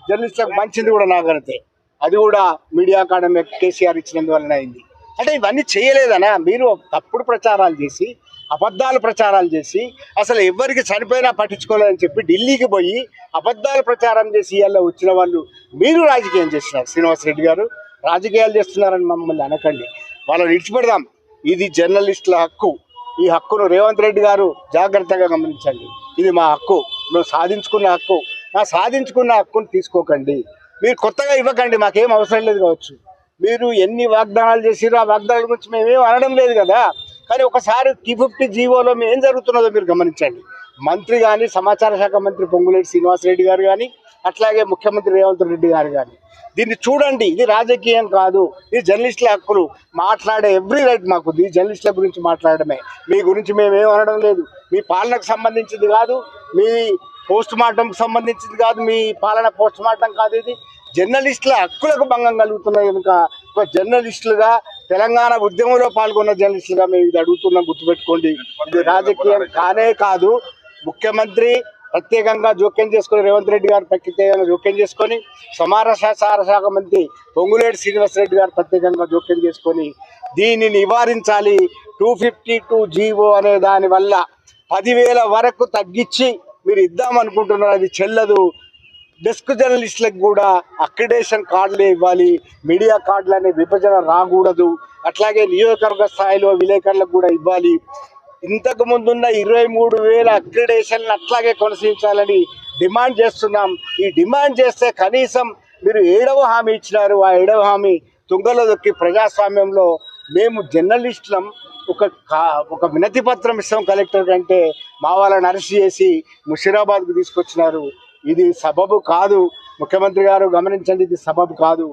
జర్నలిస్టులకు మంచింది కూడా నాగరితే, అది కూడా మీడియా అకాడమీ కేసీఆర్ ఇచ్చినందువలన అయింది. అంటే ఇవన్నీ చేయలేదనా? మీరు తప్పుడు ప్రచారాలు చేసి, అబద్ధాలు ప్రచారాలు చేసి, అసలు ఎవరికి చనిపోయినా పట్టించుకోలేదని చెప్పి ఢిల్లీకి పోయి అబద్ధాలు ప్రచారం చేసి ఇవాళ వచ్చిన వాళ్ళు మీరు రాజకీయం చేస్తున్నారు. శ్రీనివాసరెడ్డి గారు రాజకీయాలు చేస్తున్నారని మమ్మల్ని అనకండి. వాళ్ళని విడిచిపెడదాం. ఇది జర్నలిస్టుల హక్కు. ఈ హక్కును రేవంత్ రెడ్డి గారు జాగ్రత్తగా గమనించండి. ఇది మా హక్కు, మేము సాధించుకున్న హక్కు. సాధించుకున్న హక్కును తీసుకోకండి. మీరు కొత్తగా ఇవ్వకండి, మాకేం అవసరం లేదు కావచ్చు. మీరు ఎన్ని వాగ్దానాలు చేసిరో ఆ వాగ్దానాల గురించి మేమేం అనడం లేదు కదా. కానీ ఒకసారి T50 జీవోలో ఏం జరుగుతున్నదో మీరు గమనించండి. మంత్రి కానీ, సమాచార శాఖ మంత్రి పొంగులేటి శ్రీనివాసరెడ్డి గారు కానీ, అట్లాగే ముఖ్యమంత్రి రేవంత్ రెడ్డి గారు కానీ దీన్ని చూడండి. ఇది రాజకీయం కాదు, ఇది జర్నలిస్టుల హక్కులు. మాట్లాడే ఎవ్రీ రైట్ మాకు ఈ జర్నలిస్టుల గురించి మాట్లాడమే. మీ గురించి మేమేం అనడం లేదు. మీ పాలనకు సంబంధించింది కాదు, మీ పోస్ట్ మార్టంకి సంబంధించింది కాదు, మీ పాలన పోస్ట్ మార్టం కాదు. ఇది జర్నలిస్టుల హక్కులకు భంగం కలుగుతున్నాయి కనుక ఒక జర్నలిస్టులుగా, తెలంగాణ ఉద్యమంలో పాల్గొన్న జర్నలిస్టులుగా మేము ఇది అడుగుతున్నాం. గుర్తుపెట్టుకోండి, ఇది రాజకీయం కానే కాదు. ముఖ్యమంత్రి ప్రత్యేకంగా జోక్యం చేసుకొని, రేవంత్ రెడ్డి గారు ప్రత్యేకంగా జోక్యం చేసుకొని, సమాచార శాఖ మంత్రి పొంగులేటి శ్రీనివాసరెడ్డి గారు ప్రత్యేకంగా జోక్యం చేసుకొని దీన్ని నివారించాలి. 252 జీవో అనే దానివల్ల 10,000 వరకు తగ్గించి మీరు ఇద్దామనుకుంటున్నారు. అది చెల్లదు. డెస్క్ జర్నలిస్టులకు కూడా అక్రిడేషన్ కార్డులే ఇవ్వాలి. మీడియా కార్డులు అనే విభజన రాకూడదు. అట్లాగే నియోజకవర్గ స్థాయిలో విలేకరులకు కూడా ఇవ్వాలి. ఇంతకు ముందున్న 23,000 అక్రిడేషన్లు అట్లాగే కొనసాగించాలని డిమాండ్ చేస్తున్నాం. ఈ డిమాండ్ చేస్తే కనీసం మీరు 7వ హామీ ఇచ్చినారు, ఆ 7వ హామీ తుంగలో దొక్కి ప్రజాస్వామ్యంలో మేము జర్నలిస్టులం ఒక వినతి పత్రం ఇస్తాం కలెక్టర్ కంటే మా వాళ్ళని అరెస్ట్ చేసి ముషీరాబాద్కు తీసుకొచ్చినారు. ఇది సబబు కాదు. ముఖ్యమంత్రి గారు గమనించండి, ఇది సబబు కాదు.